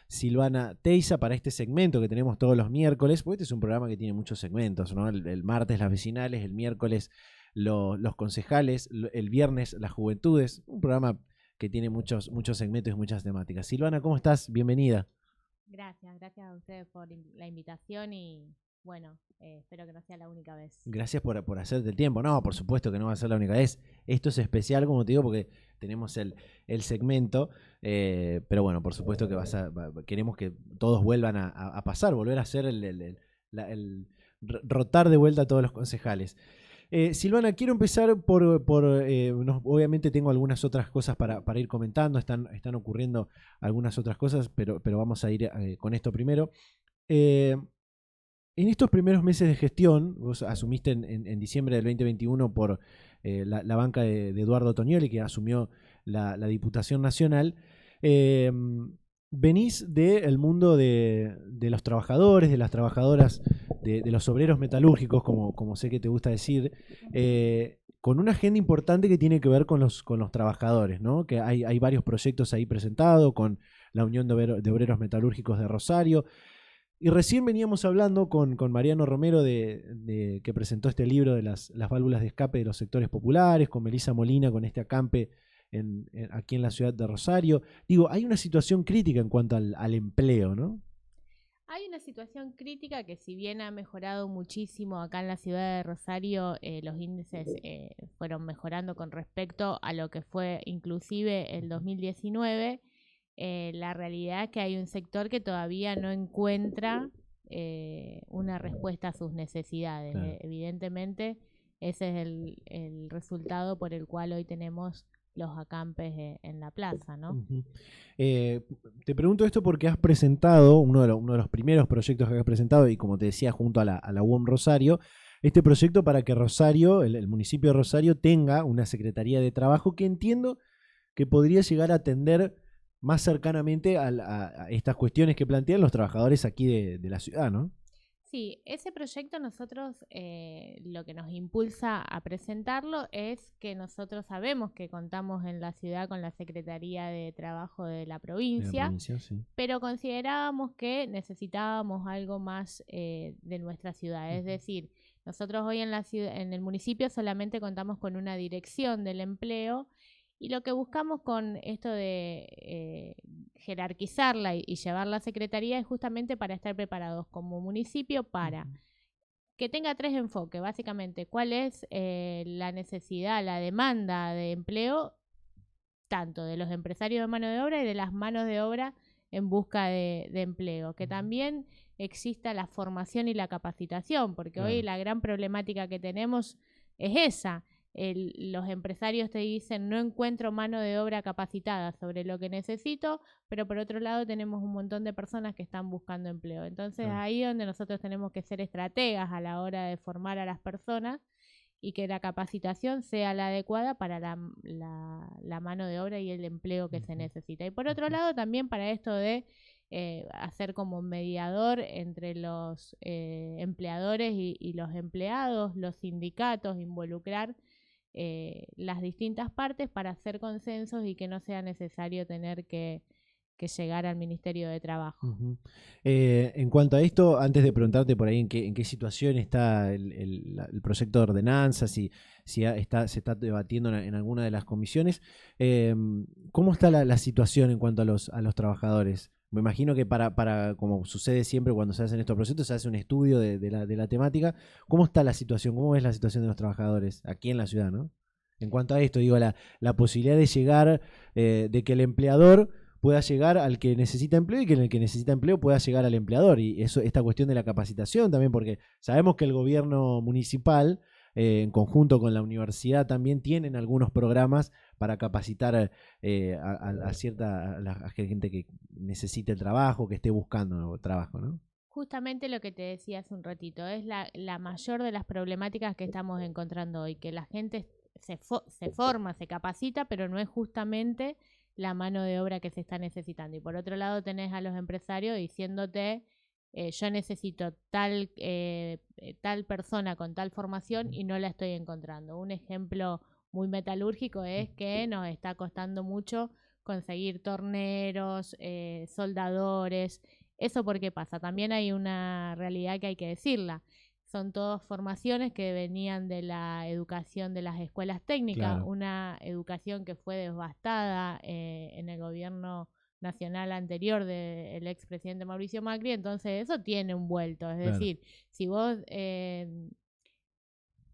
Silvana Teiza para este segmento que tenemos todos los miércoles, porque este es un programa que tiene muchos segmentos, ¿no? El martes las vecinales, el miércoles los concejales, el viernes las juventudes, un programa que tiene muchos segmentos y muchas temáticas. Silvana, ¿cómo estás? Bienvenida. Gracias a ustedes por la invitación y bueno, espero que no sea la única vez. Gracias por hacerte el tiempo. No, por supuesto que no va a ser la única vez. Esto es especial, como te digo, porque tenemos el segmento, pero bueno, por supuesto que queremos que todos vuelvan a pasar, volver a hacer rotar de vuelta a todos los concejales. Silvana, quiero empezar obviamente tengo algunas otras cosas para ir comentando, están ocurriendo algunas otras cosas, pero vamos a ir con esto primero. En estos primeros meses de gestión, vos asumiste en diciembre del 2021 por la banca de Eduardo Toñoli, que asumió la Diputación Nacional. Eh, Venís del mundo de los trabajadores, de las trabajadoras, de los obreros metalúrgicos, como sé que te gusta decir, con una agenda importante que tiene que ver con los trabajadores, ¿no? Que hay varios proyectos ahí presentados con la Unión de Obreros Metalúrgicos de Rosario. Y recién veníamos hablando con Mariano Romero que presentó este libro de las válvulas de escape de los sectores populares, con Melissa Molina con este acampe aquí en la ciudad de Rosario. Digo, hay una situación crítica en cuanto al empleo, ¿no? Hay una situación crítica que si bien ha mejorado muchísimo acá en la ciudad de Rosario, los índices fueron mejorando con respecto a lo que fue inclusive el 2019, la realidad es que hay un sector que todavía no encuentra una respuesta a sus necesidades. Claro. Evidentemente, ese es el resultado por el cual hoy tenemos los acampes en la plaza, ¿no? Uh-huh. Te pregunto esto porque has presentado uno de los primeros proyectos que has presentado, y como te decía, junto a la UOM Rosario, este proyecto para que Rosario, el municipio de Rosario, tenga una Secretaría de Trabajo que entiendo que podría llegar a atender más cercanamente a estas cuestiones que plantean los trabajadores aquí de la ciudad, ¿no? Sí, ese proyecto nosotros lo que nos impulsa a presentarlo es que nosotros sabemos que contamos en la ciudad con la Secretaría de Trabajo de la De la provincia, provincia, sí. pero considerábamos que necesitábamos algo más de nuestra ciudad. Es decir, nosotros hoy en la ciudad, en el municipio solamente contamos con una dirección del empleo y lo que buscamos con esto de jerarquizarla y llevar la secretaría es justamente para estar preparados como municipio para que tenga tres enfoques, básicamente, cuál es la necesidad, la demanda de empleo, tanto de los empresarios de mano de obra y de las manos de obra en busca de empleo, que también exista la formación y la capacitación, porque hoy Claro. la gran problemática que tenemos es esa. Los empresarios te dicen no encuentro mano de obra capacitada sobre lo que necesito, pero por otro lado tenemos un montón de personas que están buscando empleo. Entonces Claro. ahí es donde nosotros tenemos que ser estrategas a la hora de formar a las personas y que la capacitación sea la adecuada para la mano de obra y el empleo que se necesita. Y por otro lado, también para esto de hacer como mediador entre los empleadores y los empleados, los sindicatos, involucrar las distintas partes para hacer consensos y que no sea necesario tener que llegar al Ministerio de Trabajo. Uh-huh. En cuanto a esto, antes de preguntarte por ahí en qué situación está el proyecto de ordenanza, si se está debatiendo en alguna de las comisiones, ¿cómo está la situación en cuanto a los trabajadores? Me imagino que como sucede siempre cuando se hacen estos proyectos, se hace un estudio de la temática. ¿Cómo está la situación? ¿Cómo es la situación de los trabajadores aquí en la ciudad, ¿no? En cuanto a esto, digo, la posibilidad de llegar, de que el empleador pueda llegar al que necesita empleo y que el que necesita empleo pueda llegar al empleador. Y eso, esta cuestión de la capacitación también, porque sabemos que el gobierno municipal, en conjunto con la universidad, también tienen algunos programas para capacitar a la gente que necesite el trabajo, que esté buscando trabajo, ¿no? Justamente lo que te decía hace un ratito, es la mayor de las problemáticas que estamos encontrando hoy, que la gente se forma, se capacita, pero no es justamente la mano de obra que se está necesitando. Y por otro lado tenés a los empresarios diciéndote, yo necesito tal persona con tal formación y no la estoy encontrando. Un ejemplo muy metalúrgico es que nos está costando mucho conseguir torneros, soldadores. ¿Eso por qué pasa? También hay una realidad que hay que decirla. Son todas formaciones que venían de la educación de las escuelas técnicas, Claro. una educación que fue devastada en el gobierno nacional anterior del expresidente Mauricio Macri, entonces eso tiene un vuelto. Es Claro. decir, si vos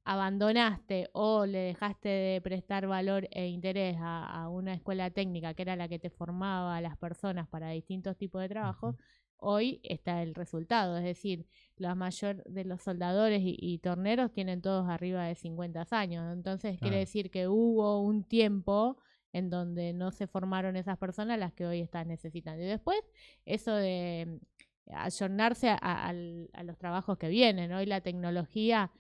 abandonaste o le dejaste de prestar valor e interés a una escuela técnica que era la que te formaba a las personas para distintos tipos de trabajo, hoy está el resultado. Es decir, la mayor de los soldadores y torneros tienen todos arriba de 50 años. Entonces quiere decir que hubo un tiempo en donde no se formaron esas personas las que hoy están necesitando. Y después, eso de ayornarse a los trabajos que vienen. Hoy la tecnología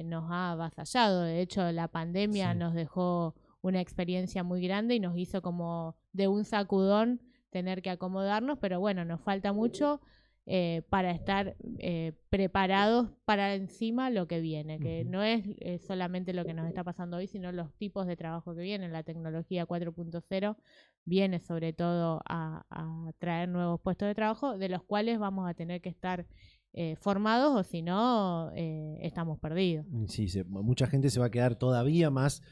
nos ha avasallado. De hecho, la pandemia nos dejó una experiencia muy grande y nos hizo como de un sacudón tener que acomodarnos, pero bueno, nos falta mucho para estar preparados para encima lo que viene, que no es solamente lo que nos está pasando hoy, sino los tipos de trabajo que vienen. La tecnología 4.0 viene sobre todo a traer nuevos puestos de trabajo, de los cuales vamos a tener que estar formados, o si no, estamos perdidos. Sí, mucha gente se va a quedar todavía más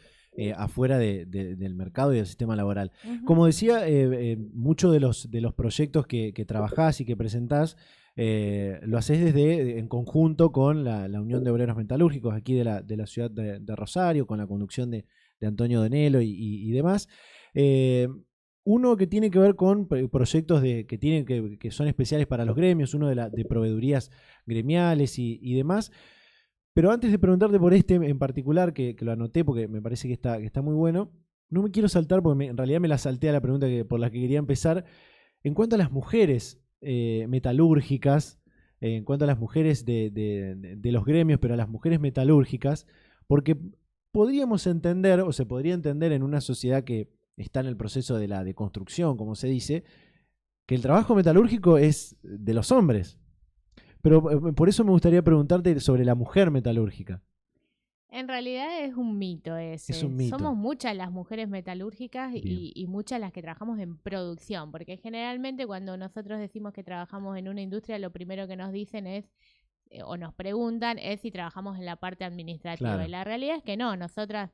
afuera del mercado y del sistema laboral. Como decía, muchos de los proyectos que trabajás y que presentás lo hacés en conjunto con la Unión de Obreros Metalúrgicos aquí de la ciudad de Rosario, con la conducción de Antonio Donelo y demás. Uno que tiene que ver con proyectos que son especiales para los gremios, uno de proveedurías gremiales y demás. Pero antes de preguntarte por este en particular, que lo anoté porque me parece que está muy bueno, no me quiero saltar porque en realidad me la salté a la pregunta por la que quería empezar. En cuanto a las mujeres metalúrgicas, en cuanto a las mujeres de los gremios, pero a las mujeres metalúrgicas, porque podríamos entender, o se podría entender en una sociedad que está en el proceso de la deconstrucción, como se dice, que el trabajo metalúrgico es de los hombres. Pero por eso me gustaría preguntarte sobre la mujer metalúrgica. En realidad es un mito ese. Es un mito. Somos muchas las mujeres metalúrgicas y muchas las que trabajamos en producción, porque generalmente cuando nosotros decimos que trabajamos en una industria, lo primero que nos dicen es, o nos preguntan, es si trabajamos en la parte administrativa. Claro. Y la realidad es que no, nosotras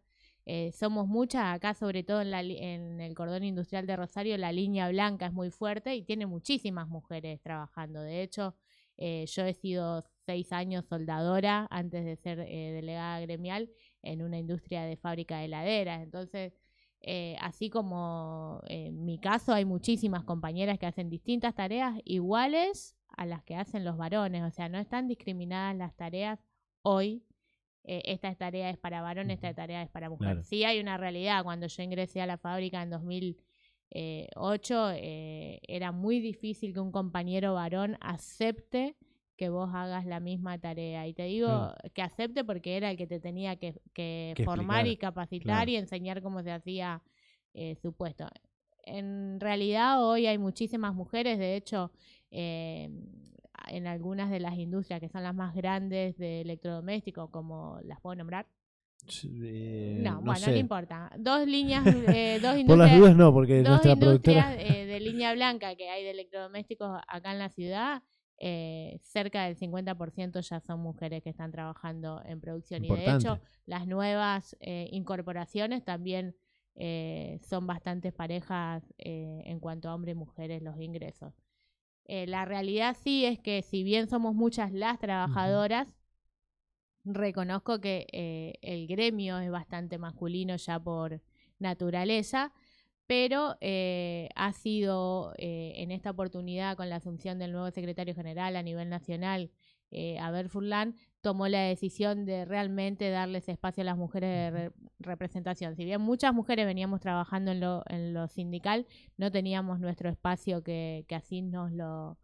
somos muchas, acá sobre todo en el cordón industrial de Rosario, la línea blanca es muy fuerte y tiene muchísimas mujeres trabajando. De hecho, yo he sido 6 años soldadora antes de ser delegada gremial en una industria de fábrica de heladeras. Entonces, así como en mi caso hay muchísimas compañeras que hacen distintas tareas iguales a las que hacen los varones. O sea, no están discriminadas las tareas hoy. Esta tarea es para varón, esta tarea es para mujer. Claro. Sí hay una realidad. Cuando yo ingresé a la fábrica en 2008, era muy difícil que un compañero varón acepte que vos hagas la misma tarea. Y te digo que acepte porque era el que te tenía que formar y capacitar y enseñar cómo se hacía su puesto. En realidad hoy hay muchísimas mujeres, de hecho, en algunas de las industrias que son las más grandes de electrodomésticos, como las puedo nombrar. No, bueno, no importa. Dos líneas, dos industrias. Por las dudas no, porque dos nuestra industrias productora de línea blanca que hay de electrodomésticos acá en la ciudad, cerca del 50% ya son mujeres que están trabajando en producción. Importante. Y de hecho, las nuevas incorporaciones también son bastantes parejas en cuanto a hombres y mujeres los ingresos. La realidad sí es que si bien somos muchas las trabajadoras, reconozco que el gremio es bastante masculino ya por naturaleza, pero ha sido en esta oportunidad con la asunción del nuevo secretario general a nivel nacional, Abel Furlan, tomó la decisión de realmente darles espacio a las mujeres de representación. Si bien muchas mujeres veníamos trabajando en lo sindical, no teníamos nuestro espacio que así nos lo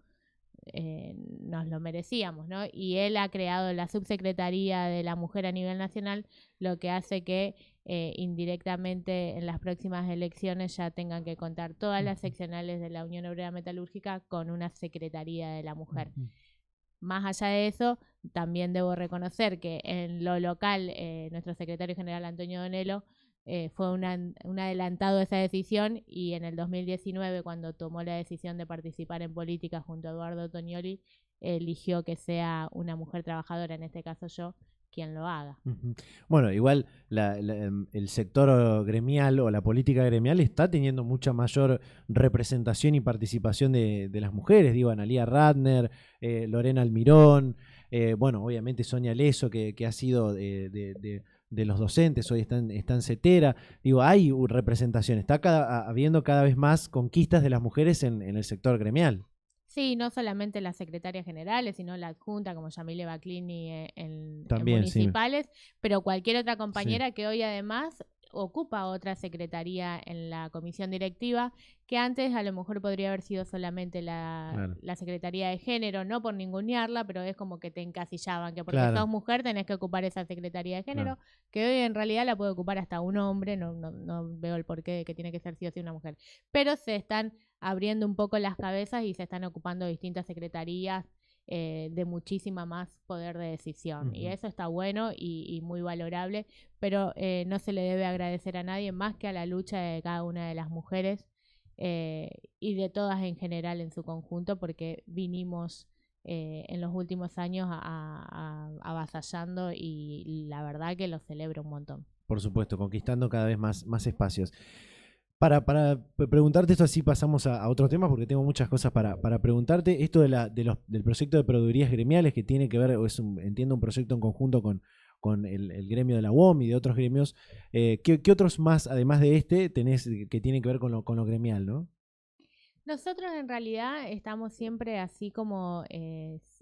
merecíamos, ¿no? Y él ha creado la subsecretaría de la mujer a nivel nacional, lo que hace que indirectamente en las próximas elecciones ya tengan que contar todas las seccionales de la Unión Obrera Metalúrgica con una secretaría de la mujer. Más allá de eso, también debo reconocer que en lo local nuestro secretario general Antonio Donelo fue un adelantado de esa decisión, y en el 2019, cuando tomó la decisión de participar en política junto a Eduardo Tognoli, eligió que sea una mujer trabajadora, en este caso yo, quien lo haga. Bueno, igual el sector gremial o la política gremial está teniendo mucha mayor representación y participación de las mujeres. Digo, Analía Ratner, Lorena Almirón, bueno, obviamente Sonia Leso, que ha sido de los docentes, hoy está en CETERA. Digo, hay representación, está habiendo cada vez más conquistas de las mujeres en el sector gremial. Sí, no solamente las secretarias generales, sino la adjunta, como Yamile Baclini en También, sí. municipales, pero cualquier otra Sí. compañera que hoy además ocupa otra secretaría en la comisión directiva, que antes a lo mejor podría haber sido solamente Claro. la secretaría de género, no por ningunearla, pero es como que te encasillaban, que porque Claro. sos mujer tenés que ocupar esa secretaría de género, Claro. que hoy en realidad la puede ocupar hasta un hombre, no veo el porqué de que tiene que ser sí o sí una mujer. Pero se están abriendo un poco las cabezas y se están ocupando distintas secretarías de muchísima más poder de decisión. Y eso está bueno y muy valorable, pero no se le debe agradecer a nadie más que a la lucha de cada una de las mujeres y de todas en general en su conjunto, porque vinimos en los últimos años avasallando, y la verdad que lo celebro un montón. Por supuesto, conquistando cada vez más espacios. Para preguntarte esto, así pasamos a otros temas, porque tengo muchas cosas para preguntarte. Esto del proyecto de proveedurías gremiales, que tiene que ver, entiendo, un proyecto en conjunto con el gremio de la UOM y de otros gremios. ¿Qué otros más, además de este, tenés que tienen que ver con lo gremial, no? Nosotros en realidad estamos siempre así como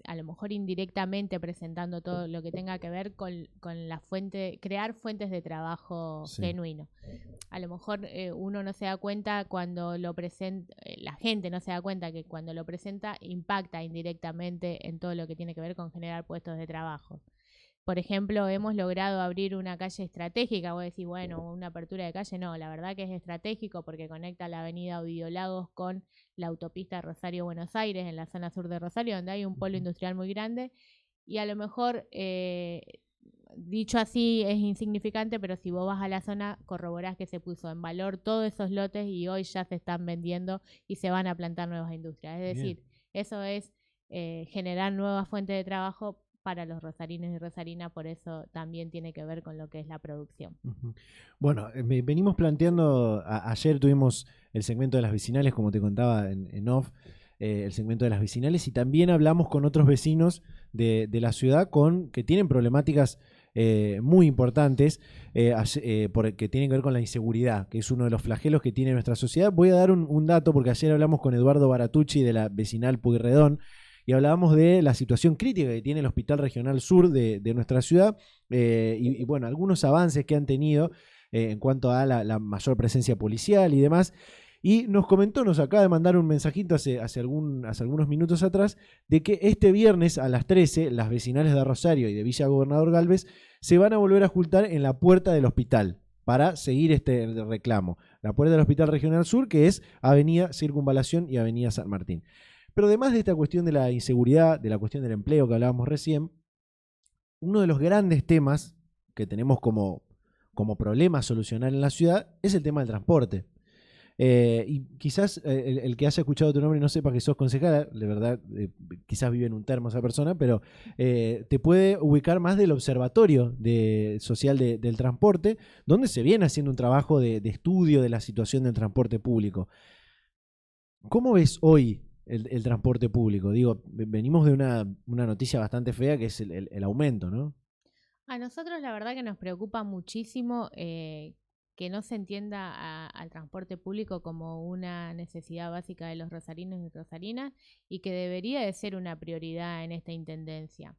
a lo mejor indirectamente presentando todo lo que tenga que ver con la fuente, crear fuentes de trabajo Sí. genuino. A lo mejor uno no se da cuenta cuando lo presenta, la gente no se da cuenta que cuando lo presenta impacta indirectamente en todo lo que tiene que ver con generar puestos de trabajo. Por ejemplo, hemos logrado abrir una calle estratégica. Vos decís, bueno, una apertura de calle. No, la verdad que es estratégico porque conecta la avenida Ovidio Lagos con la autopista Rosario-Buenos Aires, en la zona sur de Rosario, donde hay un polo industrial muy grande. Y a lo mejor, dicho así, es insignificante, pero si vos vas a la zona, corroborás que se puso en valor todos esos lotes y hoy ya se están vendiendo y se van a plantar nuevas industrias. Es decir, eso es generar nuevas fuentes de trabajo para los rosarinos y rosarinas, por eso también tiene que ver con lo que es la producción. Bueno, venimos planteando, ayer tuvimos el segmento de las vecinales, como te contaba en off, el segmento de las vecinales, y también hablamos con otros vecinos de la ciudad que tienen problemáticas muy importantes que tienen que ver con la inseguridad, que es uno de los flagelos que tiene nuestra sociedad. Voy a dar un dato, porque ayer hablamos con Eduardo Baratucci de la vecinal Pueyrredón, y hablábamos de la situación crítica que tiene el Hospital Regional Sur de nuestra ciudad, y bueno, algunos avances que han tenido en cuanto a la mayor presencia policial y demás. Y nos acaba de mandar un mensajito hace algunos minutos atrás, de que este viernes a las 13, las vecinales de Rosario y de Villa Gobernador Galvez se van a volver a juntar en la puerta del hospital para seguir este reclamo. La puerta del Hospital Regional Sur, que es Avenida Circunvalación y Avenida San Martín. Pero además de esta cuestión de la inseguridad, de la cuestión del empleo que hablábamos recién, uno de los grandes temas que tenemos como problema a solucionar en la ciudad es el tema del transporte. Y quizás el que haya escuchado tu nombre no sepa que sos concejala, de verdad, quizás vive en un termo esa persona, pero te puede ubicar más del Observatorio Social del Transporte, donde se viene haciendo un trabajo de estudio de la situación del transporte público. ¿Cómo ves hoy el transporte público? Digo, venimos de una noticia bastante fea, que es el aumento, ¿no? A nosotros la verdad que nos preocupa muchísimo que no se entienda al transporte público como una necesidad básica de los rosarinos y rosarinas, y que debería de ser una prioridad en esta intendencia.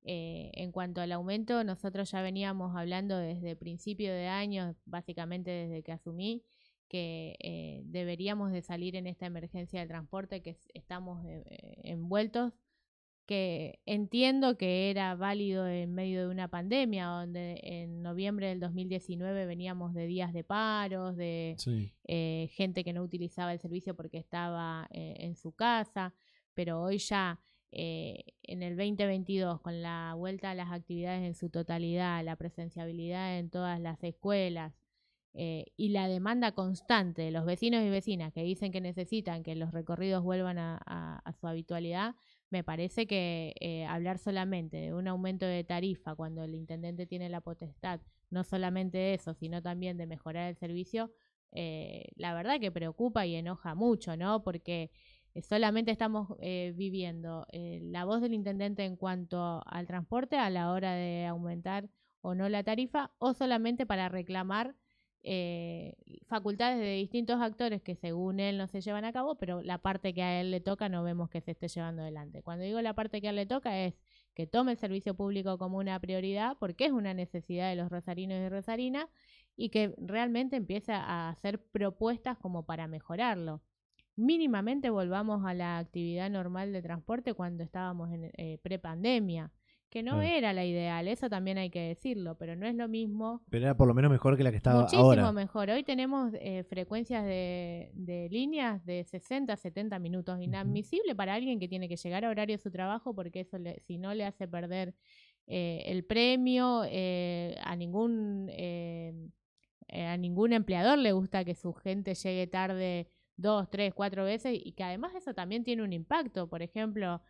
En cuanto al aumento, nosotros ya veníamos hablando desde principio de año, básicamente desde que asumí, que deberíamos de salir en esta emergencia del transporte, que estamos envueltos, que entiendo que era válido en medio de una pandemia, donde en noviembre del 2019 veníamos de días de paros, de Sí. gente que no utilizaba el servicio porque estaba en su casa, pero hoy ya en el 2022, con la vuelta a las actividades en su totalidad, la presenciabilidad en todas las escuelas, y la demanda constante de los vecinos y vecinas que dicen que necesitan que los recorridos vuelvan a su habitualidad, me parece que hablar solamente de un aumento de tarifa cuando el intendente tiene la potestad, no solamente de eso, sino también de mejorar el servicio, la verdad que preocupa y enoja mucho, ¿no? Porque solamente estamos viviendo la voz del intendente en cuanto al transporte a la hora de aumentar o no la tarifa, o solamente para reclamar facultades de distintos actores que según él no se llevan a cabo, pero la parte que a él le toca no vemos que se esté llevando adelante. Cuando digo la parte que a él le toca es que tome el servicio público como una prioridad, porque es una necesidad de los rosarinos y rosarinas, y que realmente empiece a hacer propuestas como para mejorarlo. Mínimamente volvamos a la actividad normal de transporte cuando estábamos en prepandemia, que no Claro. era la ideal, eso también hay que decirlo, pero no es lo mismo. Pero era por lo menos mejor que la que estaba Muchísimo ahora. mejor. Hoy tenemos frecuencias de líneas de 60, 70 minutos. Inadmisible para alguien que tiene que llegar a horario de su trabajo, porque eso si no le hace perder el premio. A ningún empleador le gusta que su gente llegue tarde 2, 3, 4 veces, y que además eso también tiene un impacto. Por ejemplo,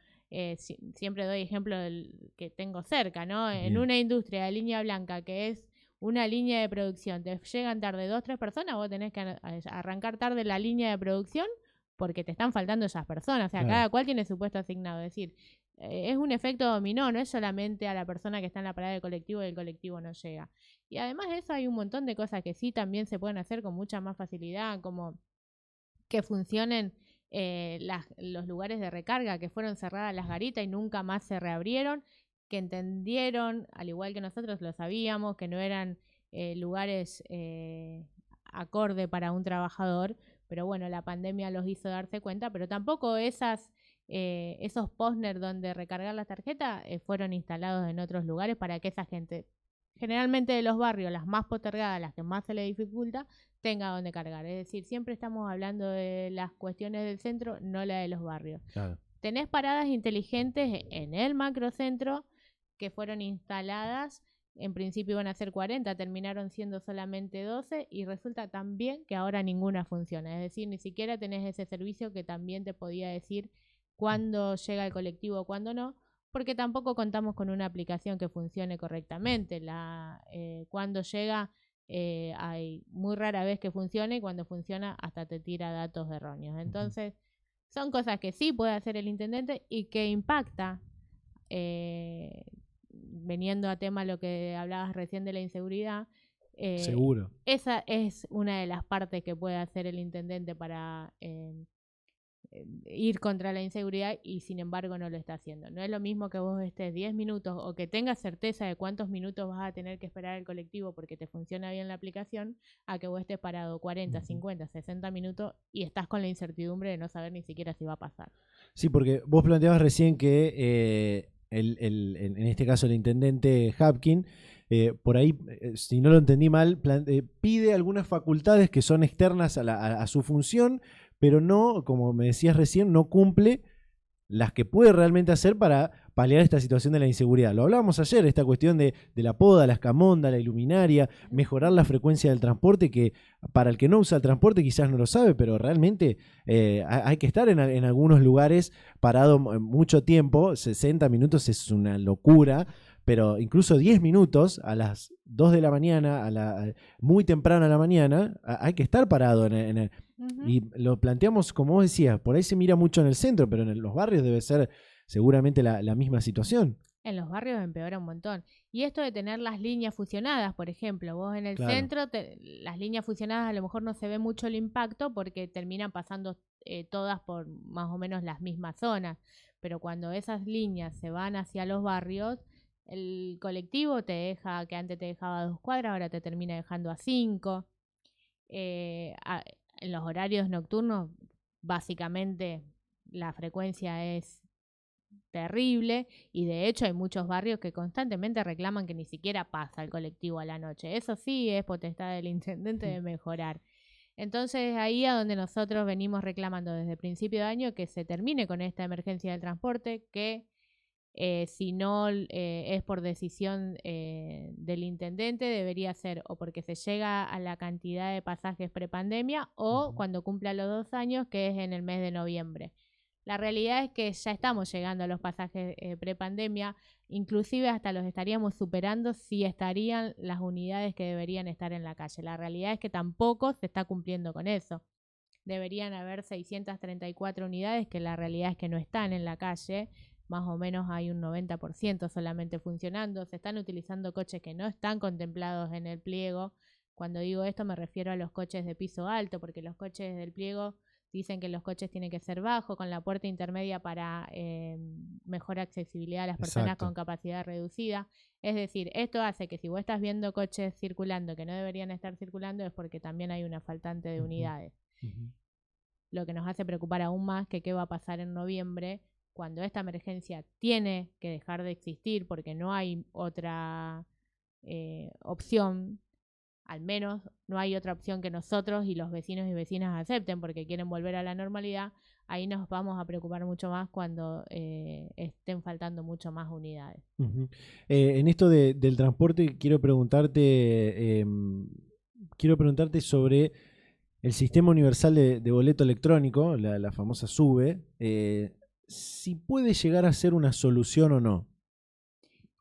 siempre doy ejemplo del que tengo cerca, ¿no? Bien. En una industria de línea blanca que es una línea de producción, te llegan tarde 2, 3 personas, vos tenés que arrancar tarde la línea de producción porque te están faltando esas personas. O sea, Claro. cada cual tiene su puesto asignado. Es decir, es un efecto dominó, no es solamente a la persona que está en la parada del colectivo y el colectivo no llega. Y además de eso hay un montón de cosas que sí también se pueden hacer con mucha más facilidad, como que funcionen los lugares de recarga, que fueron cerradas las garitas y nunca más se reabrieron, que entendieron, al igual que nosotros lo sabíamos, que no eran lugares acorde para un trabajador, pero bueno, la pandemia los hizo darse cuenta, pero tampoco esos postners donde recargar la tarjeta fueron instalados en otros lugares para que esa gente, generalmente de los barrios, las más postergadas, las que más se le dificulta, tenga donde cargar. Es decir, siempre estamos hablando de las cuestiones del centro, no la de los barrios. Claro. Tenés paradas inteligentes en el macrocentro que fueron instaladas. En principio iban a ser 40, terminaron siendo solamente 12 y resulta también que ahora ninguna funciona. Es decir, ni siquiera tenés ese servicio que también te podía decir cuándo llega el colectivo o cuándo no, porque tampoco contamos con una aplicación que funcione correctamente. Cuando llega, hay muy rara vez que funcione, y cuando funciona hasta te tira datos erróneos. Entonces, son cosas que sí puede hacer el intendente y que impacta, veniendo a tema lo que hablabas recién de la inseguridad. Seguro. Esa es una de las partes que puede hacer el intendente para ir contra la inseguridad, y sin embargo no lo está haciendo. No es lo mismo que vos estés 10 minutos o que tengas certeza de cuántos minutos vas a tener que esperar el colectivo porque te funciona bien la aplicación, a que vos estés parado 40, 50, 60 minutos y estás con la incertidumbre de no saber ni siquiera si va a pasar. Sí, porque vos planteabas recién que en este caso el intendente Hapkin, por ahí, si no lo entendí mal, pide algunas facultades que son externas a su función, pero no, como me decías recién, no cumple las que puede realmente hacer para paliar esta situación de la inseguridad. Lo hablábamos ayer, esta cuestión de la poda, la escamonda, la iluminaria, mejorar la frecuencia del transporte, que para el que no usa el transporte quizás no lo sabe, pero realmente hay que estar en algunos lugares parado mucho tiempo. 60 minutos es una locura, pero incluso 10 minutos a las 2 de la mañana, muy temprano a la mañana, hay que estar parado en el... Y lo planteamos, como vos decías, por ahí se mira mucho en el centro, pero en los barrios debe ser seguramente la misma situación. En los barrios empeora un montón. Y esto de tener las líneas fusionadas, por ejemplo, vos en el Claro. centro, las líneas fusionadas a lo mejor no se ve mucho el impacto porque terminan pasando todas por más o menos las mismas zonas. Pero cuando esas líneas se van hacia los barrios, el colectivo te deja, que antes te dejaba a 2 cuadras, ahora te termina dejando a 5. En los horarios nocturnos, básicamente la frecuencia es terrible, y de hecho hay muchos barrios que constantemente reclaman que ni siquiera pasa el colectivo a la noche. Eso sí es potestad del intendente de mejorar. Entonces ahí a donde nosotros venimos reclamando desde el principio de año que se termine con esta emergencia del transporte, que Si no es por decisión del intendente, debería ser o porque se llega a la cantidad de pasajes prepandemia o cuando cumpla los 2 años, que es en el mes de noviembre. La realidad es que ya estamos llegando a los pasajes prepandemia, inclusive hasta los estaríamos superando si estarían las unidades que deberían estar en la calle. La realidad es que tampoco se está cumpliendo con eso. Deberían haber 634 unidades, que la realidad es que no están en la calle. Más o menos hay un 90% solamente funcionando. Se están utilizando coches que no están contemplados en el pliego. Cuando digo esto me refiero a los coches de piso alto, porque los coches del pliego dicen que los coches tienen que ser bajos, con la puerta intermedia para mejor accesibilidad a las personas con capacidad reducida. Es decir, esto hace que si vos estás viendo coches circulando que no deberían estar circulando es porque también hay una faltante de unidades. Lo que nos hace preocupar aún más que qué va a pasar en noviembre, cuando esta emergencia tiene que dejar de existir porque no hay otra opción. Al menos no hay otra opción que nosotros y los vecinos y vecinas acepten porque quieren volver a la normalidad. Ahí nos vamos a preocupar mucho más cuando estén faltando mucho más unidades. En esto del transporte quiero preguntarte sobre el sistema universal de boleto electrónico, la famosa SUBE, si puede llegar a ser una solución o no.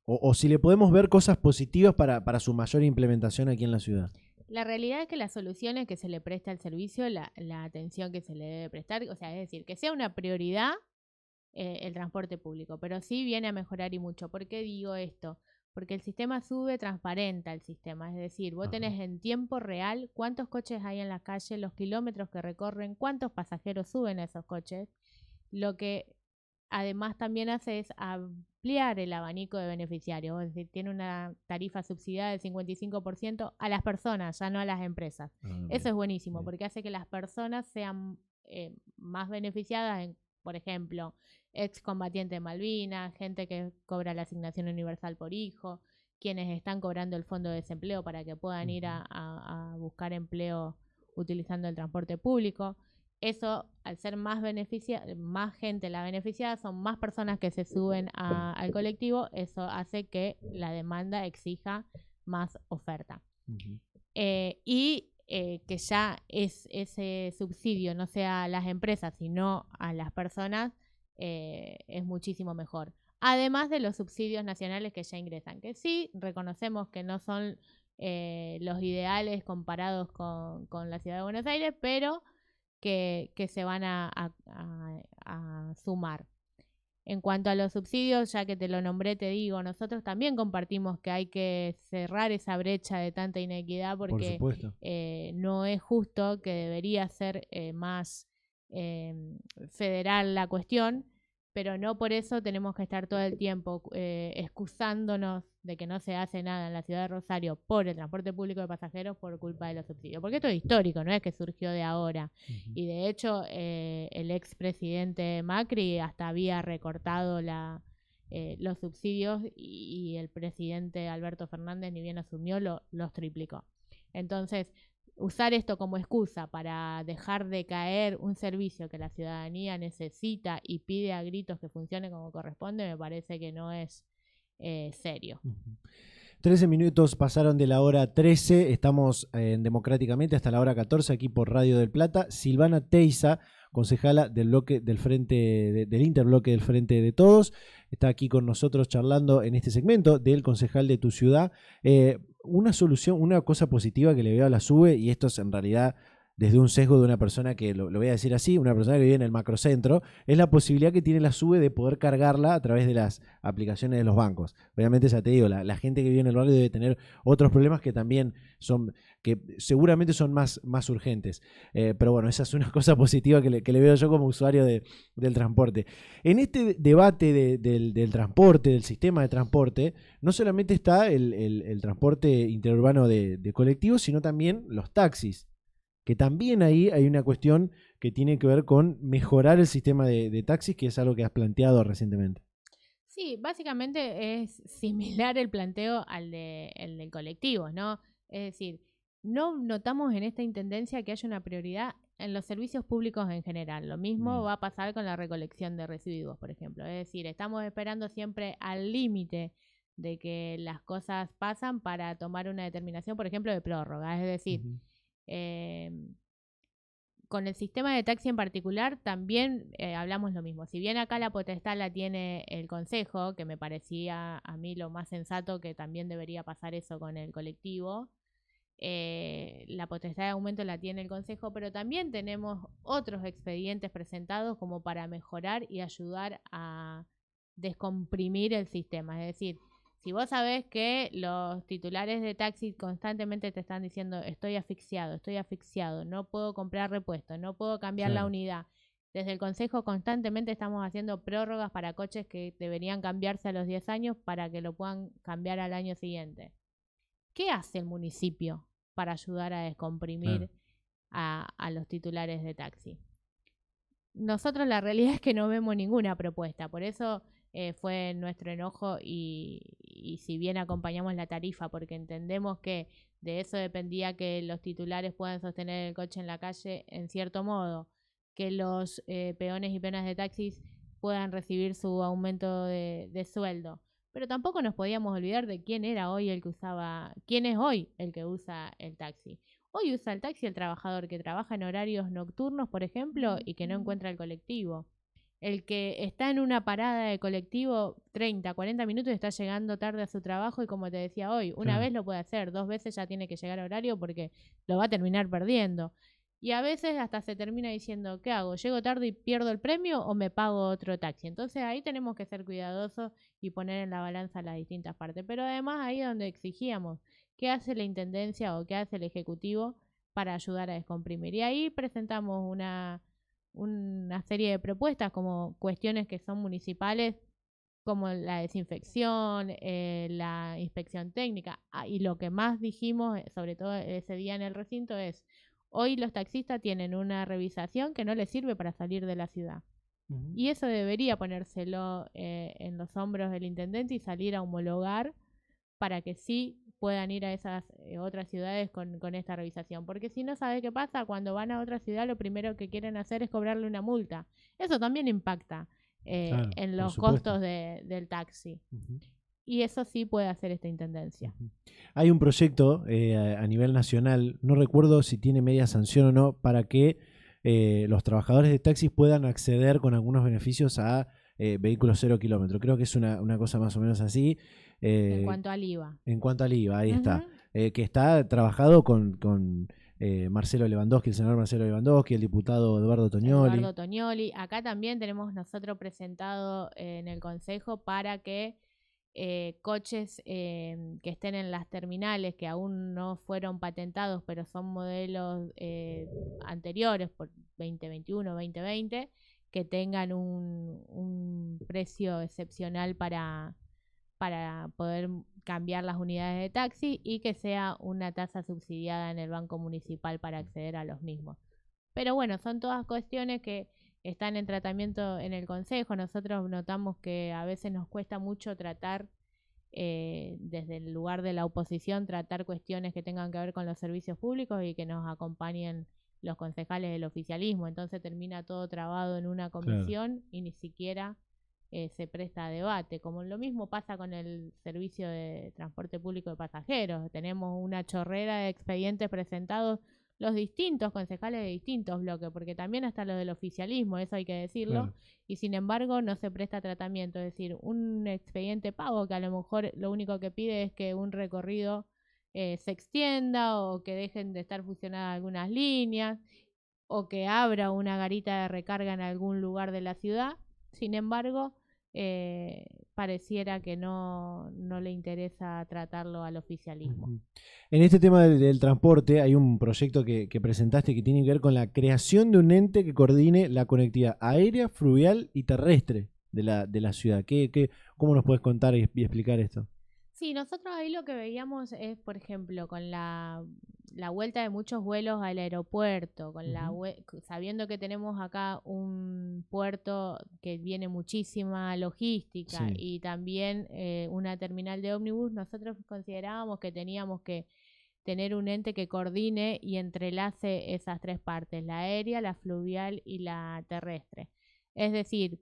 O si le podemos ver cosas positivas para su mayor implementación aquí en la ciudad. La realidad es que la solución es que se le preste al servicio la atención que se le debe prestar, o sea, es decir, que sea una prioridad el transporte público, pero sí viene a mejorar y mucho. ¿Por qué digo esto? Porque el sistema SUBE transparenta el sistema, es decir, vos tenés en tiempo real cuántos coches hay en la calle, los kilómetros que recorren, cuántos pasajeros suben a esos coches, lo que además también hace es ampliar el abanico de beneficiarios, es decir, tiene una tarifa subsidiada del 55% a las personas, ya no a las empresas. Eso es buenísimo, porque hace que las personas sean más beneficiadas, por ejemplo, excombatientes de Malvinas, gente que cobra la asignación universal por hijo, quienes están cobrando el fondo de desempleo para que puedan ir a buscar empleo utilizando el transporte público. Eso, al ser más gente la beneficiada, son más personas que se suben al colectivo, eso hace que la demanda exija más oferta. Y que ya ese subsidio no sea a las empresas, sino a las personas, es muchísimo mejor. Además de los subsidios nacionales que ya ingresan, que sí reconocemos que no son los ideales comparados con la ciudad de Buenos Aires, pero que se van a sumar. En cuanto a los subsidios, ya que te lo nombré, te digo, nosotros también compartimos que hay que cerrar esa brecha de tanta inequidad porque no es justo, que debería ser más federal la cuestión, pero no por eso tenemos que estar todo el tiempo excusándonos de que no se hace nada en la ciudad de Rosario por el transporte público de pasajeros por culpa de los subsidios. Porque esto es histórico, no es que surgió de ahora. Y de hecho, el expresidente Macri hasta había recortado los subsidios y el presidente Alberto Fernández, ni bien asumió, los triplicó. Entonces, usar esto como excusa para dejar de caer un servicio que la ciudadanía necesita y pide a gritos que funcione como corresponde, me parece que no es serio. 13 minutos pasaron de la hora 13, estamos democráticamente hasta la hora 14 aquí por Radio del Plata. Silvana Teiza, concejala del bloque del Frente del Interbloque del Frente de Todos, está aquí con nosotros charlando en este segmento del concejal de tu ciudad. Una solución, una cosa positiva que le veo a la SUBE, y esto es en realidad desde un sesgo de una persona que, lo voy a decir así, una persona que vive en el macrocentro, es la posibilidad que tiene la SUBE de poder cargarla a través de las aplicaciones de los bancos. Obviamente, ya te digo, la gente que vive en el barrio debe tener otros problemas que también que seguramente son más urgentes. Pero bueno, esa es una cosa positiva que le veo yo como usuario del transporte. En este debate del transporte, del sistema de transporte, no solamente está el transporte interurbano de colectivos, sino también los taxis, que también ahí hay una cuestión que tiene que ver con mejorar el sistema de taxis, que es algo que has planteado recientemente. Sí, básicamente es similar el planteo al del colectivo, ¿no? Es decir, no notamos en esta intendencia que haya una prioridad en los servicios públicos en general. Lo mismo Bien. va a pasar con la recolección de residuos, por ejemplo. Es decir, estamos esperando siempre al límite de que las cosas pasan para tomar una determinación, por ejemplo, de prórroga. Es decir, Ujú. eh, con el sistema de taxi en particular también hablamos lo mismo. Si bien acá la potestad la tiene el Consejo, que me parecía a mí lo más sensato, que también debería pasar eso con el colectivo, la potestad de aumento la tiene el Consejo, pero también tenemos otros expedientes presentados como para mejorar y ayudar a descomprimir el sistema. Es decir, si vos sabés que los titulares de taxi constantemente te están diciendo estoy asfixiado, no puedo comprar repuesto, no puedo cambiar la Claro. unidad. Desde el Consejo constantemente estamos haciendo prórrogas para coches que deberían cambiarse a los 10 años para que lo puedan cambiar al año siguiente. ¿Qué hace el municipio para ayudar a descomprimir Claro. a los titulares de taxi? Nosotros la realidad es que no vemos ninguna propuesta, por eso fue nuestro enojo y si bien acompañamos la tarifa, porque entendemos que de eso dependía que los titulares puedan sostener el coche en la calle en cierto modo, que los peones y peonas de taxis puedan recibir su aumento de sueldo. Pero tampoco nos podíamos olvidar de quién era hoy el que usaba, quién es hoy el que usa el taxi. Hoy usa el taxi el trabajador que trabaja en horarios nocturnos, por ejemplo, y que no encuentra el colectivo. El que está en una parada de colectivo 30, 40 minutos y está llegando tarde a su trabajo y como te decía hoy, una Claro. vez lo puede hacer, 2 veces ya tiene que llegar a horario porque lo va a terminar perdiendo. Y a veces hasta se termina diciendo, ¿qué hago? ¿Llego tarde y pierdo el premio o me pago otro taxi? Entonces ahí tenemos que ser cuidadosos y poner en la balanza las distintas partes. Pero además ahí es donde exigíamos qué hace la Intendencia o qué hace el Ejecutivo para ayudar a descomprimir. Y ahí presentamos una serie de propuestas como cuestiones que son municipales, como la desinfección, la inspección técnica. Y lo que más dijimos, sobre todo ese día en el recinto, es, hoy los taxistas tienen una revisación que no les sirve para salir de la ciudad. Ujú. Y eso debería ponérselo en los hombros del intendente y salir a homologar para que sí puedan ir a esas otras ciudades con esta revisación. Porque si no, ¿sabe qué pasa? Cuando van a otra ciudad, lo primero que quieren hacer es cobrarle una multa. Eso también impacta Claro, en por los supuesto. costos del taxi. Ujú. Y eso sí puede hacer esta intendencia. Ujú. Hay un proyecto a nivel nacional, no recuerdo si tiene media sanción o no, para que los trabajadores de taxis puedan acceder con algunos beneficios a vehículos 0 kilómetros. Creo que es una cosa más o menos así. En eh, cuanto al IVA. en cuanto al IVA, ahí está. Ujú. Que está trabajado con Marcelo Lewandowski, el senador Marcelo Lewandowski, el diputado Eduardo Toñoli. Eduardo Toñoli. Acá también tenemos nosotros presentado en el Consejo para que coches que estén en las terminales, que aún no fueron patentados, pero son modelos anteriores, por 2021, 2020, que tengan un precio excepcional para poder cambiar las unidades de taxi y que sea una tasa subsidiada en el banco municipal para acceder a los mismos. Pero bueno, son todas cuestiones que están en tratamiento en el Consejo. Nosotros notamos que a veces nos cuesta mucho tratar, desde el lugar de la oposición, tratar cuestiones que tengan que ver con los servicios públicos y que nos acompañen los concejales del oficialismo. Entonces termina todo trabado en una Claro. comisión y ni siquiera se presta a debate. Como lo mismo pasa con el servicio de transporte público de pasajeros. Tenemos una chorrera de expedientes presentados los distintos concejales de distintos bloques, porque también está lo del oficialismo, eso hay que decirlo, Claro. y sin embargo no se presta tratamiento, es decir, un expediente pago que a lo mejor lo único que pide es que un recorrido se extienda o que dejen de estar funcionadas algunas líneas o que abra una garita de recarga en algún lugar de la ciudad. Sin embargo, pareciera que no le interesa tratarlo al oficialismo. Ujú. En este tema del transporte hay un proyecto que presentaste que tiene que ver con la creación de un ente que coordine la conectividad aérea, fluvial y terrestre de la ciudad. ¿Cómo nos puedes contar y explicar esto? Sí, nosotros ahí lo que veíamos es, por ejemplo, con la vuelta de muchos vuelos al aeropuerto, Ujú. sabiendo que tenemos acá un puerto que viene muchísima logística Sí. y también una terminal de ómnibus, nosotros considerábamos que teníamos que tener un ente que coordine y entrelace esas tres partes, la aérea, la fluvial y la terrestre. Es decir,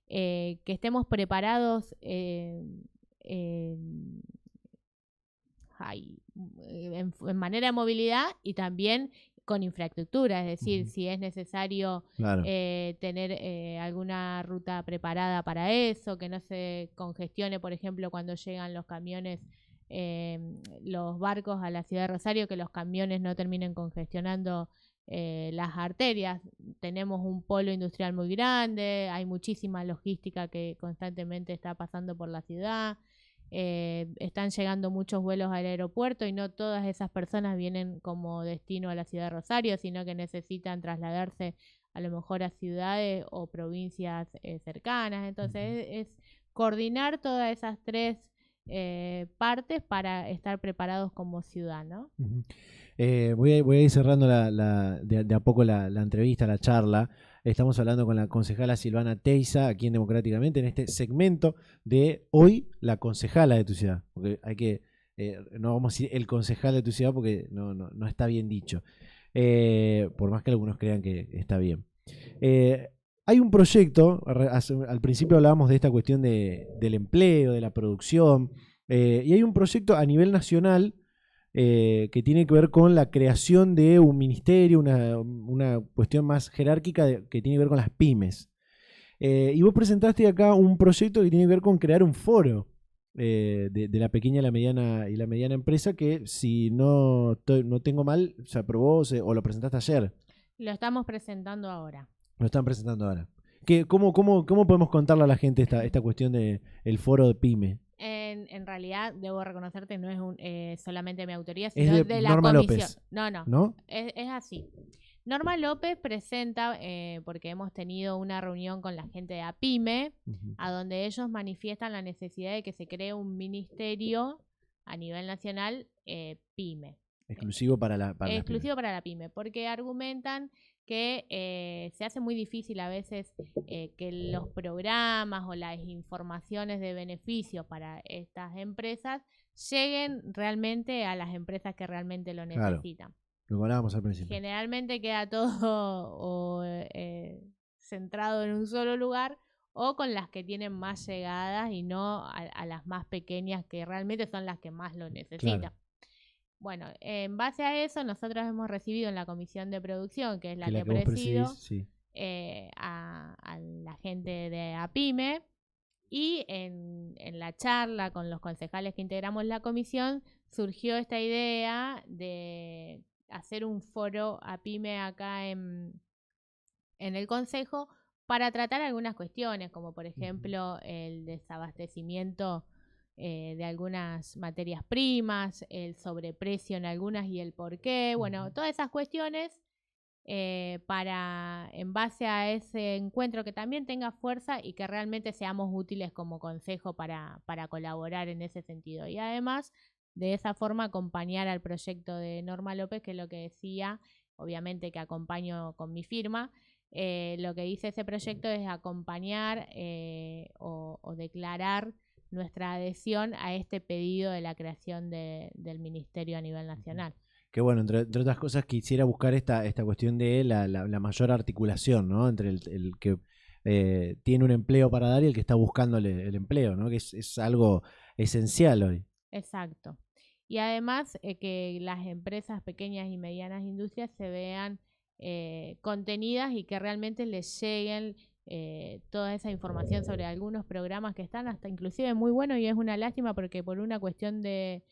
que estemos preparados en manera de movilidad y también con infraestructura, es decir, si es necesario tener alguna ruta preparada para eso, que no se congestione, por ejemplo, cuando llegan los camiones, los barcos a la ciudad de Rosario, que los camiones no terminen congestionando las arterias. Tenemos un polo industrial muy grande, hay muchísima logística que constantemente está pasando por la ciudad. Están llegando muchos vuelos al aeropuerto y no todas esas personas vienen como destino a la ciudad de Rosario, sino que necesitan trasladarse a lo mejor a ciudades o provincias cercanas. Entonces es coordinar todas esas tres partes para estar preparados como ciudad, ¿no? Voy a ir cerrando de a poco la entrevista, la charla. Estamos hablando con la concejala Silvana Teiza, aquí en Democráticamente, en este segmento de hoy, la concejala de tu ciudad. Porque no vamos a decir el concejal de tu ciudad porque no está bien dicho. Por más que algunos crean que está bien. Hay un proyecto, al principio hablábamos de esta cuestión del empleo, de la producción, y hay un proyecto a nivel nacional que tiene que ver con la creación de un ministerio, una cuestión más jerárquica que tiene que ver con las pymes. Y vos presentaste acá un proyecto que tiene que ver con crear un foro de la pequeña la mediana empresa que, si no tengo mal, se aprobó o lo presentaste ayer. Lo estamos presentando ahora. Lo están presentando ahora. ¿Cómo podemos contarle a la gente esta cuestión del foro de pyme? En realidad, debo reconocerte, no es solamente mi autoría, Es sino de la Norma comisión. López. No. Es así. Norma López presenta, porque hemos tenido una reunión con la gente de APYME, a donde ellos manifiestan la necesidad de que se cree un ministerio a nivel nacional PYME. Exclusivo para la PYME, porque argumentan que se hace muy difícil a veces que los programas o las informaciones de beneficios para estas empresas lleguen realmente a las empresas que realmente lo necesitan. Lo hablábamos al principio. Generalmente queda todo centrado en un solo lugar o con las que tienen más llegadas y no a las más pequeñas que realmente son las que más lo necesitan. Claro. Bueno, en base a eso, nosotros hemos recibido en la comisión de producción, que es la que presido, a la gente de APYME, y en la charla con los concejales que integramos la comisión, surgió esta idea de hacer un foro APYME acá en el consejo para tratar algunas cuestiones, como por ejemplo el desabastecimiento de algunas materias primas, el sobreprecio en algunas y el por qué, bueno, todas esas cuestiones para, en base a ese encuentro, que también tenga fuerza y que realmente seamos útiles como consejo para colaborar en ese sentido. Y además, de esa forma, acompañar al proyecto de Norma López, que es lo que decía, obviamente que acompaño con mi firma. Lo que dice ese proyecto es acompañar o declarar nuestra adhesión a este pedido de la creación del ministerio a nivel nacional. Que bueno, entre otras cosas quisiera buscar esta cuestión de la mayor articulación, ¿no? Entre el que tiene un empleo para dar y el que está buscando el empleo, ¿no? Que es algo esencial hoy. Exacto. Y además que las empresas pequeñas y medianas industrias se vean contenidas y que realmente les lleguen toda esa información sobre algunos programas que están hasta inclusive muy buenos, y es una lástima porque por una cuestión de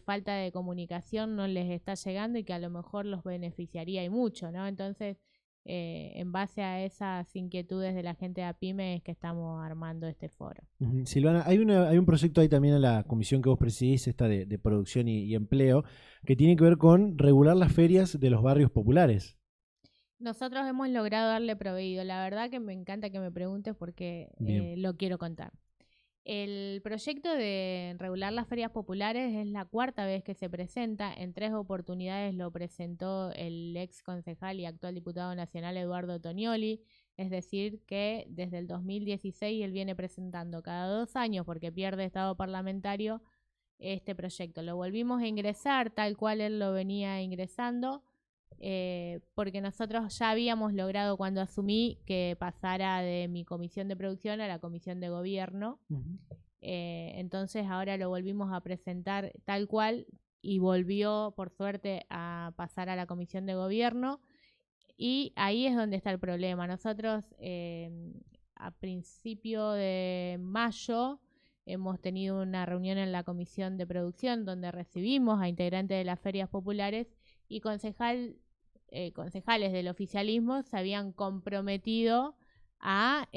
falta de comunicación no les está llegando y que a lo mejor los beneficiaría y mucho, ¿no? Entonces, en base a esas inquietudes de la gente de APYME es que estamos armando este foro. Silvana, hay un proyecto ahí también en la comisión que vos presidís, esta de producción y empleo, que tiene que ver con regular las ferias de los barrios populares. Nosotros hemos logrado darle proveído. La verdad que me encanta que me preguntes porque lo quiero contar. El proyecto de regular las ferias populares es la cuarta vez que se presenta. En 3 oportunidades lo presentó el ex concejal y actual diputado nacional Eduardo Tonioli. Es decir, que desde el 2016 él viene presentando cada 2 años, porque pierde estado parlamentario, este proyecto. Lo volvimos a ingresar tal cual él lo venía ingresando, porque nosotros ya habíamos logrado cuando asumí que pasara de mi comisión de producción a la comisión de gobierno. Entonces ahora lo volvimos a presentar tal cual y volvió por suerte a pasar a la comisión de gobierno, y ahí es donde está el problema. Nosotros a principio de mayo hemos tenido una reunión en la comisión de producción donde recibimos a integrantes de las ferias populares y concejales del oficialismo se habían comprometido a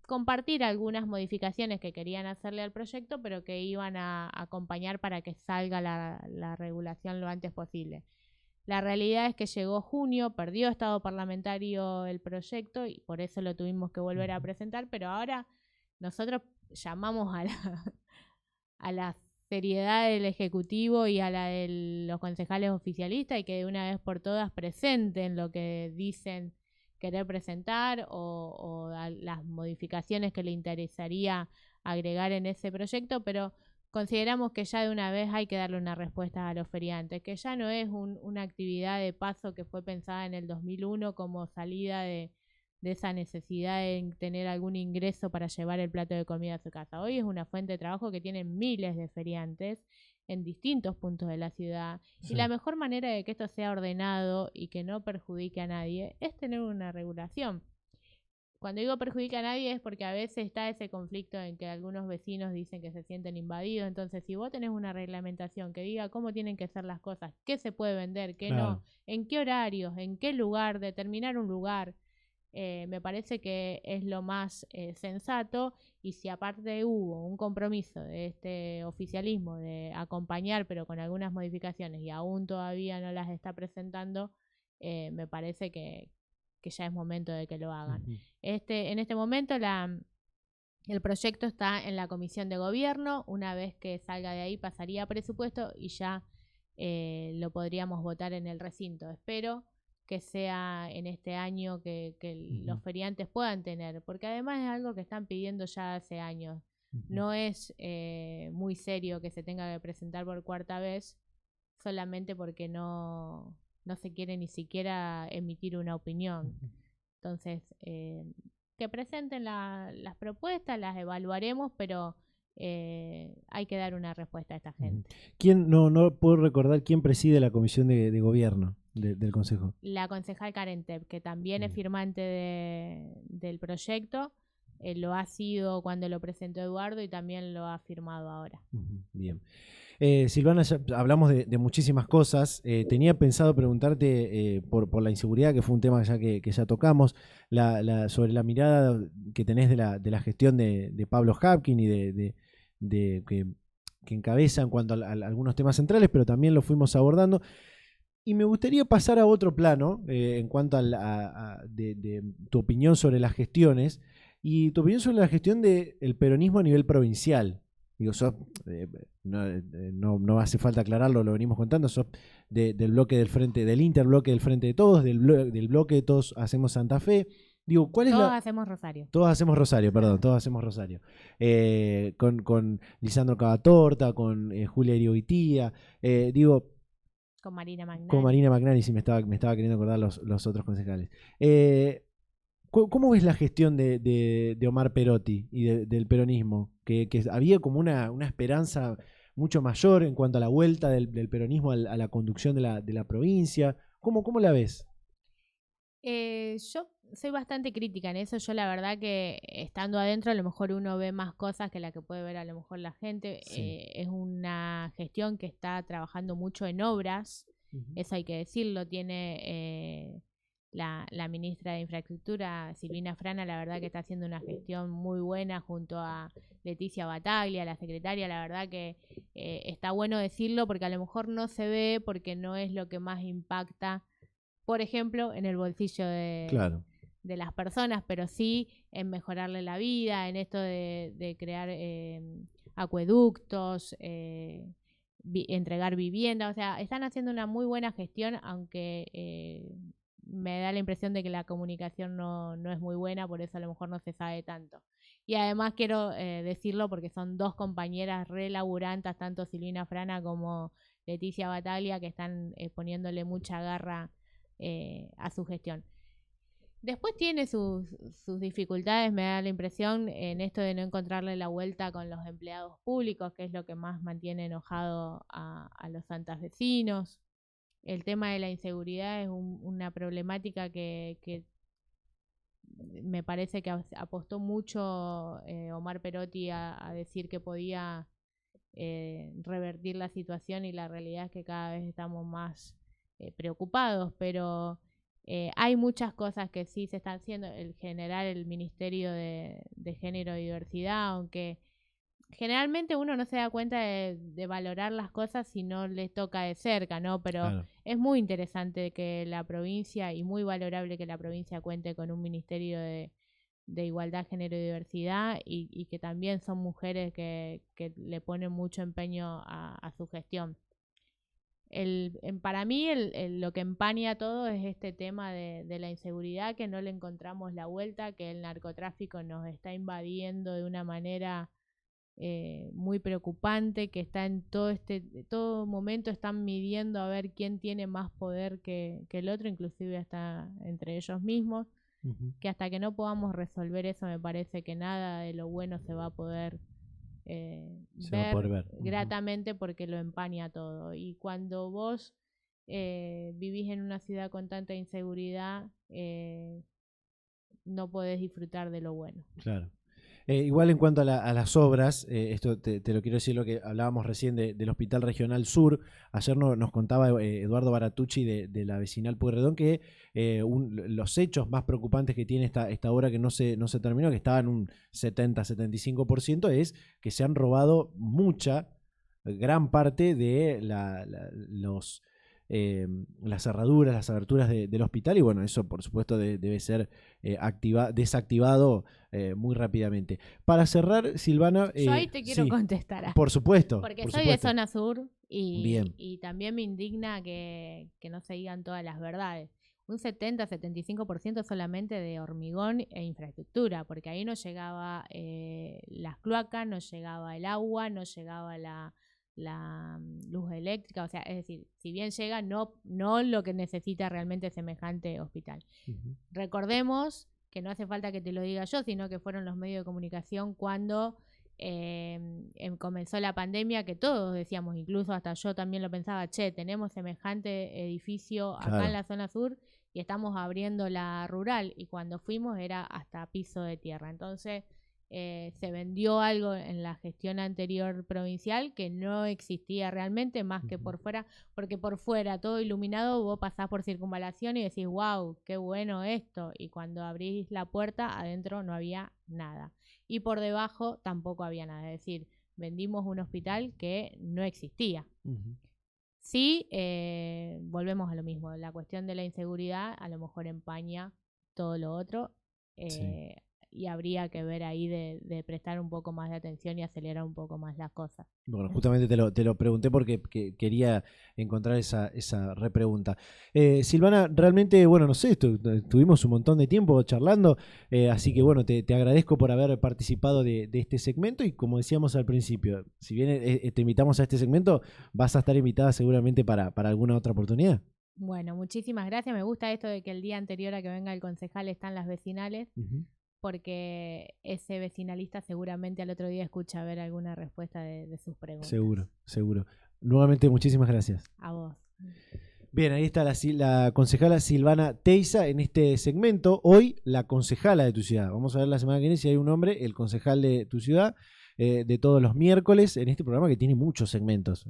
compartir algunas modificaciones que querían hacerle al proyecto, pero que iban a acompañar para que salga la regulación lo antes posible. La realidad es que llegó junio, perdió estado parlamentario el proyecto y por eso lo tuvimos que volver a presentar, pero ahora nosotros llamamos a la seriedad del Ejecutivo y a la de los concejales oficialistas, y que de una vez por todas presenten lo que dicen querer presentar o las modificaciones que le interesaría agregar en ese proyecto, pero consideramos que ya de una vez hay que darle una respuesta a los feriantes, que ya no es una actividad de paso que fue pensada en el 2001 como salida de esa necesidad de tener algún ingreso para llevar el plato de comida a su casa. Hoy es una fuente de trabajo que tienen miles de feriantes en distintos puntos de la ciudad. Sí. Y la mejor manera de que esto sea ordenado y que no perjudique a nadie es tener una regulación. Cuando digo perjudica a nadie es porque a veces está ese conflicto en que algunos vecinos dicen que se sienten invadidos. Entonces, si vos tenés una reglamentación que diga cómo tienen que ser las cosas, qué se puede vender, qué no, en qué horarios, en qué lugar, determinar un lugar, me parece que es lo más sensato. Y si aparte hubo un compromiso de este oficialismo de acompañar, pero con algunas modificaciones, y aún todavía no las está presentando, me parece que ya es momento de que lo hagan. En este momento el proyecto está en la comisión de gobierno. Una vez que salga de ahí pasaría a presupuesto y ya lo podríamos votar en el recinto. Espero que sea en este año que los feriantes puedan tener, porque además es algo que están pidiendo ya hace años. No es muy serio que se tenga que presentar por cuarta vez solamente porque no se quiere ni siquiera emitir una opinión. Entonces, que presenten las propuestas, las evaluaremos, pero hay que dar una respuesta a esta gente. ¿Quién, no puedo recordar quién preside la comisión de gobierno del Consejo? La concejal Karen Tepp, que también es firmante del proyecto, lo ha sido cuando lo presentó Eduardo y también lo ha firmado ahora. Bien. Silvana, ya hablamos de muchísimas cosas. Tenía pensado preguntarte por la inseguridad, que fue un tema ya que ya tocamos, sobre la mirada que tenés de la gestión de Pablo Hapkin y que encabeza en cuanto a algunos temas centrales, pero también lo fuimos abordando. Y me gustaría pasar a otro plano en cuanto de tu opinión sobre las gestiones y tu opinión sobre la gestión del peronismo a nivel provincial. Digo, no hace falta aclararlo, lo venimos contando, sos del bloque del frente, del interbloque del Frente de Todos, del bloque de Todos Hacemos Santa Fe. Digo, ¿cuál es Todos hacemos Rosario. Todos hacemos Rosario, perdón, todos hacemos Rosario. Con Lisandro Cavatorta, con Julia Irigoitía, con Marina Magnani. Con Marina Magnani, si me estaba queriendo acordar los otros concejales. ¿Cómo ves la gestión de Omar Perotti y del peronismo? Que había como una esperanza mucho mayor en cuanto a la vuelta del peronismo a la conducción de la provincia. ¿Cómo la ves? Yo soy bastante crítica en eso. Yo la verdad que estando adentro a lo mejor uno ve más cosas que la que puede ver a lo mejor la gente. Sí. Es una gestión que está trabajando mucho en obras, eso hay que decirlo. Tiene la ministra de Infraestructura, Silvina Frana, la verdad que está haciendo una gestión muy buena junto a Leticia Bataglia, la secretaria. La verdad que está bueno decirlo porque a lo mejor no se ve, porque no es lo que más impacta, por ejemplo, en el bolsillo de las personas, pero sí en mejorarle la vida, en esto de crear acueductos, entregar vivienda. O sea, están haciendo una muy buena gestión, aunque me da la impresión de que la comunicación no es muy buena, por eso a lo mejor no se sabe tanto. Y además quiero decirlo porque son dos compañeras re laburantas, tanto Silvina Frana como Leticia Bataglia, que están poniéndole mucha garra a su gestión. Después tiene sus dificultades, me da la impresión, en esto de no encontrarle la vuelta con los empleados públicos, que es lo que más mantiene enojado a los santafesinos. El tema de la inseguridad es una problemática que me parece que apostó mucho Omar Perotti a decir que podía revertir la situación, y la realidad es que cada vez estamos más preocupados, pero hay muchas cosas que sí se están haciendo. El Ministerio de Género y Diversidad, aunque generalmente uno no se da cuenta de valorar las cosas si no les toca de cerca, ¿no? Pero Claro. es muy interesante que la provincia, y muy valorable que la provincia cuente con un Ministerio de Igualdad, Género y Diversidad, y que también son mujeres que le ponen mucho empeño a su gestión. Para mí lo que empaña todo es este tema de la inseguridad, que no le encontramos la vuelta, que el narcotráfico nos está invadiendo de una manera muy preocupante, que está en todo momento están midiendo a ver quién tiene más poder que el otro, inclusive hasta entre ellos mismos. Que hasta que no podamos resolver eso, me parece que nada de lo bueno se va a poder ver gratamente, porque lo empaña todo. Y cuando vos vivís en una ciudad con tanta inseguridad, no podés disfrutar de lo bueno. Claro. Igual en cuanto a las obras, esto te lo quiero decir, lo que hablábamos recién del Hospital Regional Sur. Ayer nos contaba Eduardo Baratucci de la vecinal Pueyrredón que los hechos más preocupantes que tiene esta obra, que no se terminó, que estaba en un 70-75%, es que se han robado gran parte de las cerraduras, las aberturas del hospital, y bueno, eso por supuesto debe ser desactivado muy rápidamente. Para cerrar, Silvana... yo ahí te quiero contestar. Por supuesto. Porque soy de zona sur y también me indigna que no se digan todas las verdades. Un 70-75% solamente de hormigón e infraestructura, porque ahí no llegaba las cloacas, no llegaba el agua, no llegaba la luz eléctrica, o sea, es decir, si bien llega, no lo que necesita realmente semejante hospital. Recordemos que no hace falta que te lo diga yo, sino que fueron los medios de comunicación cuando comenzó la pandemia, que todos decíamos, incluso hasta yo también lo pensaba, tenemos semejante edificio acá en la zona sur y estamos abriendo la rural, y cuando fuimos era hasta piso de tierra. Entonces se vendió algo en la gestión anterior provincial que no existía realmente, más que por fuera, porque por fuera todo iluminado, vos pasás por circunvalación y decís, wow, qué bueno esto, y cuando abrís la puerta adentro no había nada, y por debajo tampoco había nada, es decir, vendimos un hospital que no existía. Sí, volvemos a lo mismo, la cuestión de la inseguridad a lo mejor empaña todo lo otro, y habría que ver ahí de prestar un poco más de atención y acelerar un poco más las cosas. Bueno, justamente te lo pregunté porque quería encontrar esa repregunta. Silvana, realmente, bueno, no sé, estuvimos un montón de tiempo charlando, así que bueno, te agradezco por haber participado de este segmento, y como decíamos al principio, si bien te invitamos a este segmento, vas a estar invitada seguramente para alguna otra oportunidad. Bueno, muchísimas gracias. Me gusta esto de que el día anterior a que venga el concejal están las vecinales. Porque ese vecinalista seguramente al otro día escucha ver alguna respuesta de sus preguntas. Seguro. Nuevamente, muchísimas gracias. A vos. Bien, ahí está la concejala Silvana Teiza en este segmento. Hoy, la concejala de tu ciudad. Vamos a ver la semana que viene si hay un hombre, el concejal de tu ciudad, de todos los miércoles, en este programa que tiene muchos segmentos.